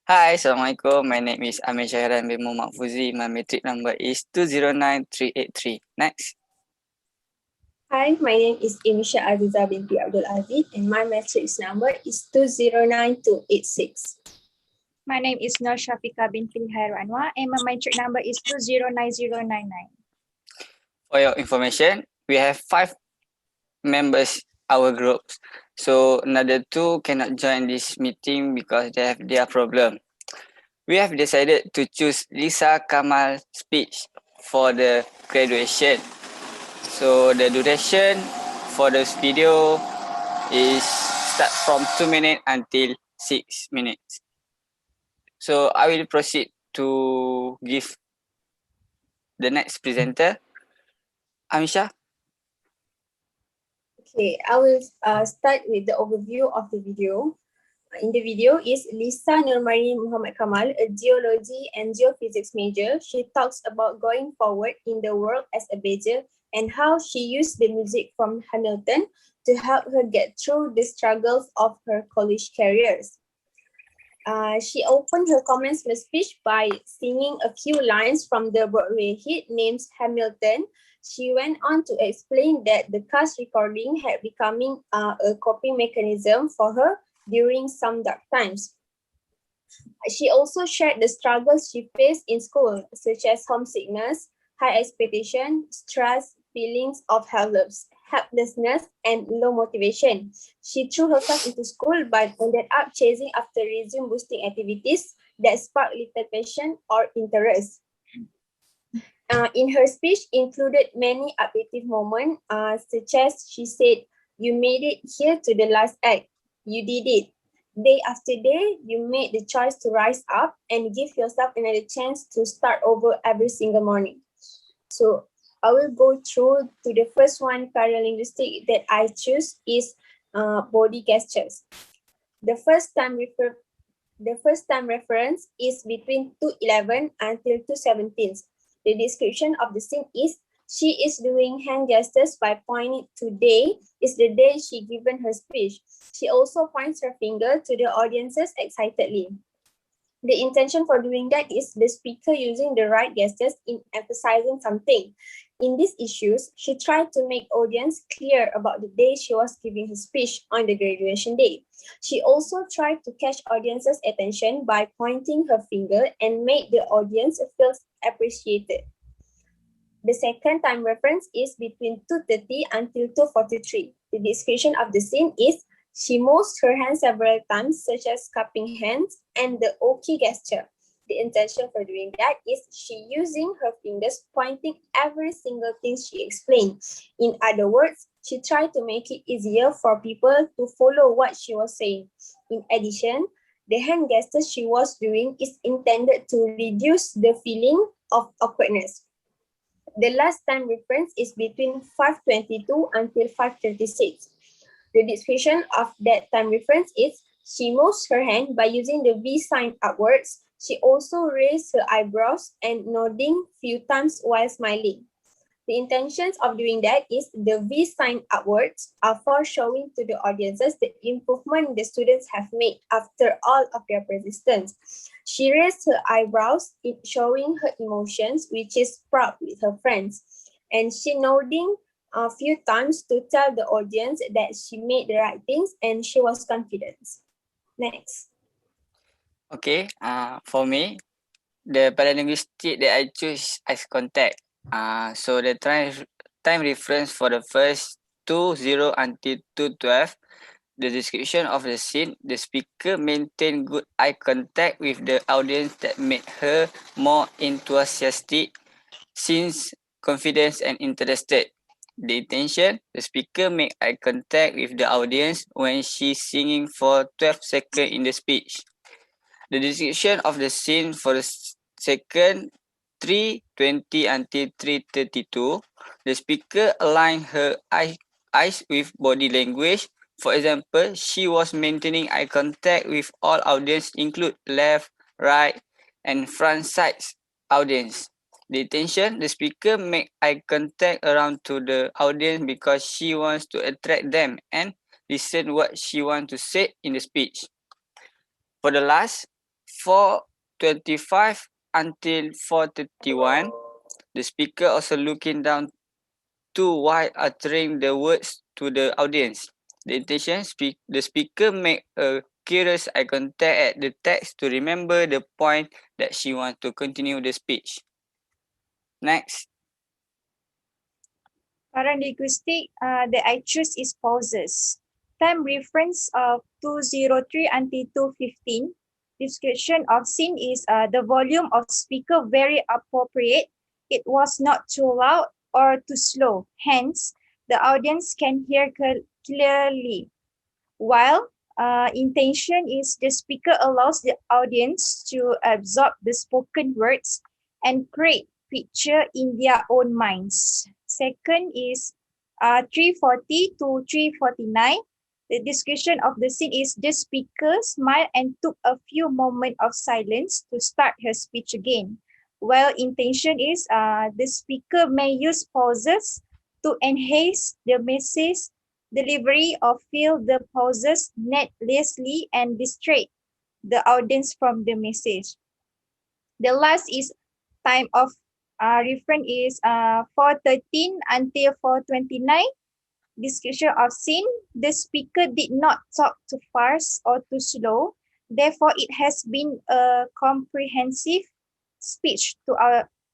Hi, Assalamualaikum. My name is Amir Syahran bin Muhammad Fuzi. My matric number is 209383. Next. Hi, my name is Imisha Aziza binti Abdul Aziz and my matrix number is 209286. My name is Nur Shafika binti Hairul Anwar and my matric number is 209099. For your information, we have 5 members our groups. So another 2 cannot join this meeting because they have their problem. We have decided to choose Lisa Kamal speech for the graduation. So the duration for this video is start from 2 minutes until 6 minutes. So I will proceed to give the next presenter, Amisha. Okay, I will start with the overview of the video. In the video is Lisa Nurmari Muhammad Kamal, a geology and geophysics major. She talks about going forward in the world as a major and how she used the music from Hamilton to help her get through the struggles of her college careers. She opened her commencement speech by singing a few lines from the Broadway hit named Hamilton. She went on to explain that the cast recording had becoming a coping mechanism for her during some dark times. She also shared the struggles she faced in school, such as homesickness, high expectation, stress, feelings of helplessness, and low motivation. She threw herself into school but ended up chasing after resume boosting activities that sparked little passion or interest. In her speech included many uplifting moments, such as she said, "You made it here to the last act. You did it. Day after day, you made the choice to rise up and give yourself another chance to start over every single morning." So I will go through to the first one, paralinguistic, that I choose is body gestures. The first time reference is between 2:11 until 2:17. The description of the scene is she is doing hand gestures by pointing today is the day she given her speech. She also points her finger to the audiences excitedly. The intention for doing that is the speaker using the right gestures in emphasizing something. In these issues, she tried to make audience clear about the day she was giving her speech on the graduation day. She also tried to catch audience's attention by pointing her finger and made the audience feel appreciated. The second time reference is between 2:30 until 2:43. The description of the scene is she moves her hands several times, such as cupping hands and the OK gesture. The intention for doing that is she using her fingers pointing every single thing she explained. In other words, she tried to make it easier for people to follow what she was saying. In addition, the hand gestures she was doing is intended to reduce the feeling of awkwardness. The last time reference is between 5:22 until 5:36. The description of that time reference is she moves her hand by using the V sign upwards. She also raised her eyebrows and nodding few times while smiling. The intentions of doing that is the V sign upwards are for showing to the audiences the improvement the students have made after all of their persistence. She raised her eyebrows, showing her emotions, which is proud with her friends. And she nodding a few times to tell the audience that she made the right things and she was confident. Next. Okay, for me, the paralinguistic that I choose as contact. So the time reference for the first 20 until 2:12. The description of the scene, the speaker maintained good eye contact with the audience that made her more enthusiastic, since confident and interested. The intention, the speaker make eye contact with the audience when she's singing for 12 seconds in the speech. The description of the scene for the second 3:20 until 3:32, the speaker aligned her eyes with body language. For example, she was maintaining eye contact with all audience, include left, right, and front sides audience. The intention, the speaker make eye contact around to the audience because she wants to attract them and listen what she wants to say in the speech. For the last 4:25 until 4:31. The speaker also looking down to while uttering the words to the audience. The intention the speaker make a curious eye contact at the text to remember the point that she wants to continue the speech. Next. Paralinguistic, that I choose is pauses. Time reference of 203 until 215. Description of scene is the volume of speaker very appropriate. It was not too loud or too slow. Hence, the audience can hear clearly. While intention is the speaker allows the audience to absorb the spoken words and create picture in their own minds. Second is 340 to 349. The description of the scene is the speaker smiled and took a few moments of silence to start her speech again. While intention is the speaker may use pauses to enhance the message delivery or fill the pauses needlessly and distract the audience from the message. The last is time of reference is 4:13 until 4:29. Description of scene. The speaker did not talk too fast or too slow. Therefore, it has been a comprehensive speech to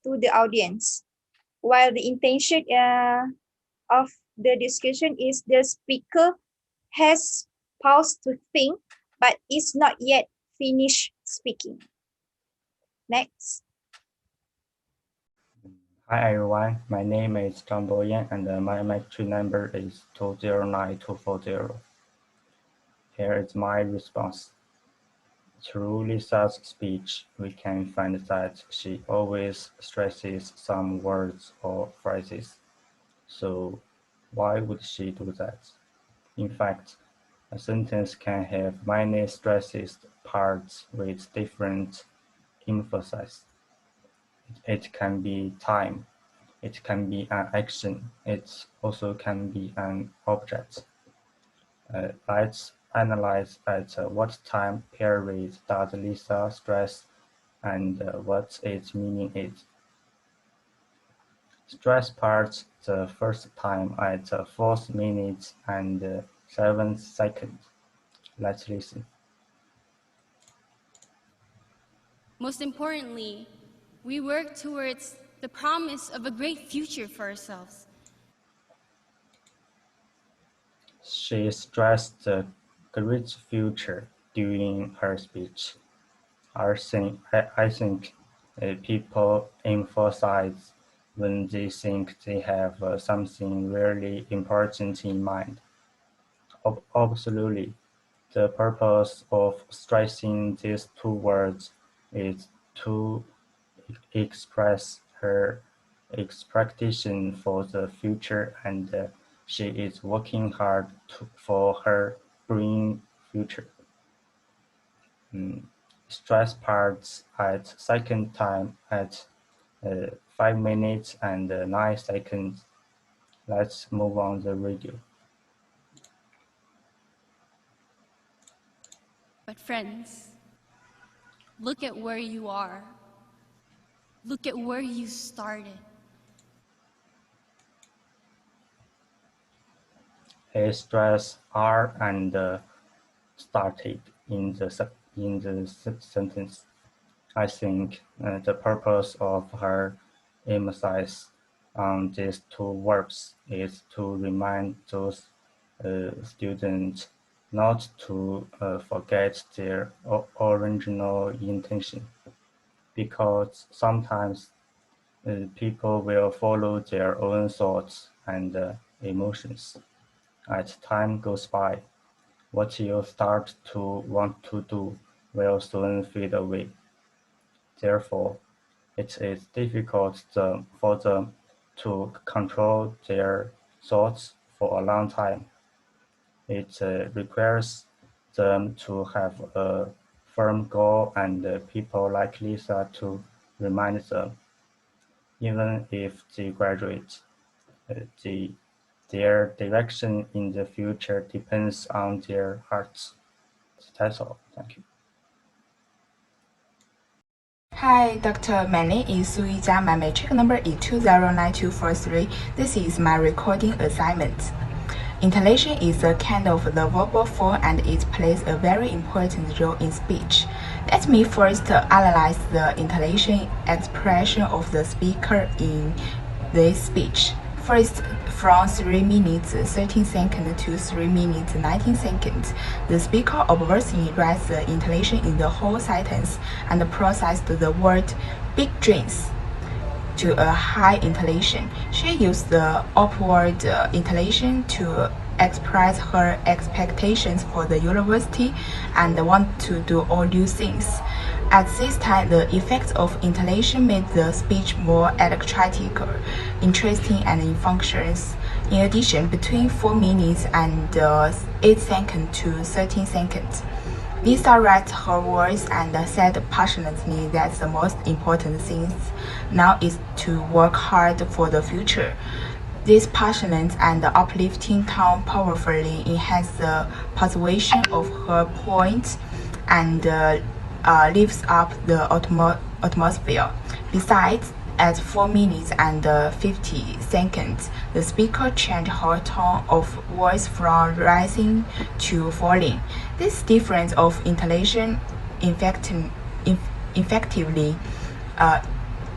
the audience. While the intention of the discussion is the speaker has paused to think, but is not yet finished speaking. Next. Hi everyone, my name is Zhang Boyan and my entry number is 209240. Here is my response. Through Lisa's speech, we can find that she always stresses some words or phrases. So why would she do that? In fact, a sentence can have many stressed parts with different emphasis. It can be time. It can be an action. It also can be an object. Let's analyze at what time period does Lisa stress and what its meaning is. Stress parts the first time at 4 minutes and 7 seconds. Let's listen. Most importantly, we work towards the promise of a great future for ourselves. She stressed the great future during her speech. I think people emphasize when they think they have something really important in mind. Absolutely, the purpose of stressing these two words is to express her expectation for the future, and she is working hard for her green future. Stress parts at second time at 5 minutes and 9 seconds. Let's move on the radio. But friends, look at where you are. Look at where you started. His stress are and started in the sentence. I think the purpose of her emphasis on these two verbs is to remind those students not to forget their original intention, because sometimes people will follow their own thoughts and emotions. As time goes by, what you start to want to do will soon fade away. Therefore, it is difficult for them to control their thoughts for a long time. It requires them to have a firm goal and people like Lisa to remind them. Even if they graduate, their direction in the future depends on their hearts. That's all. Thank you. Hi, Doctor. My name is Suija. My matric number is 209243. This is my recording assignment. Intonation is a kind of the verbal form and it plays a very important role in speech. Let me first analyze the intonation expression of the speaker in this speech. First, from 3 minutes 13 seconds to 3 minutes 19 seconds, the speaker obviously writes the intonation in the whole sentence and processes the word big dreams to a high intonation. She used the upward intonation to express her expectations for the university and want to do all new things. At this time, the effects of intonation made the speech more electric, interesting, and in functions. In addition, between 4 minutes and 8 seconds to 13 seconds, Lisa read her words and said passionately that the most important thing now is to work hard for the future. This passionate and uplifting tone powerfully enhances the persuasion of her point and lifts up the atmosphere. Besides, at 4 minutes and 50 seconds, the speaker changed her tone of voice from rising to falling. This difference of intonation effectively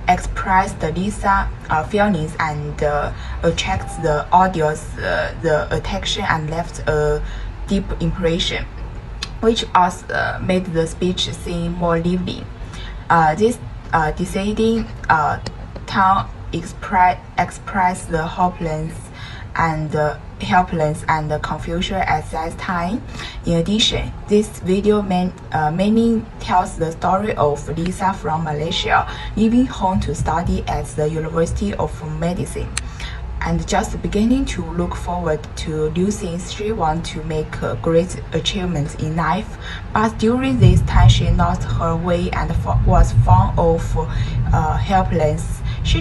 expressed Lisa's feelings and attracts the audience the attention and left a deep impression, which also made the speech seem more lively. This deciding tone express the helpless and confusion at that time. In addition, this video mainly tells the story of Lisa from Malaysia leaving home to study at the University of Medicine and just beginning to look forward to new things. She wants to make great achievements in life, but during this time she lost her way and was found of helpless. She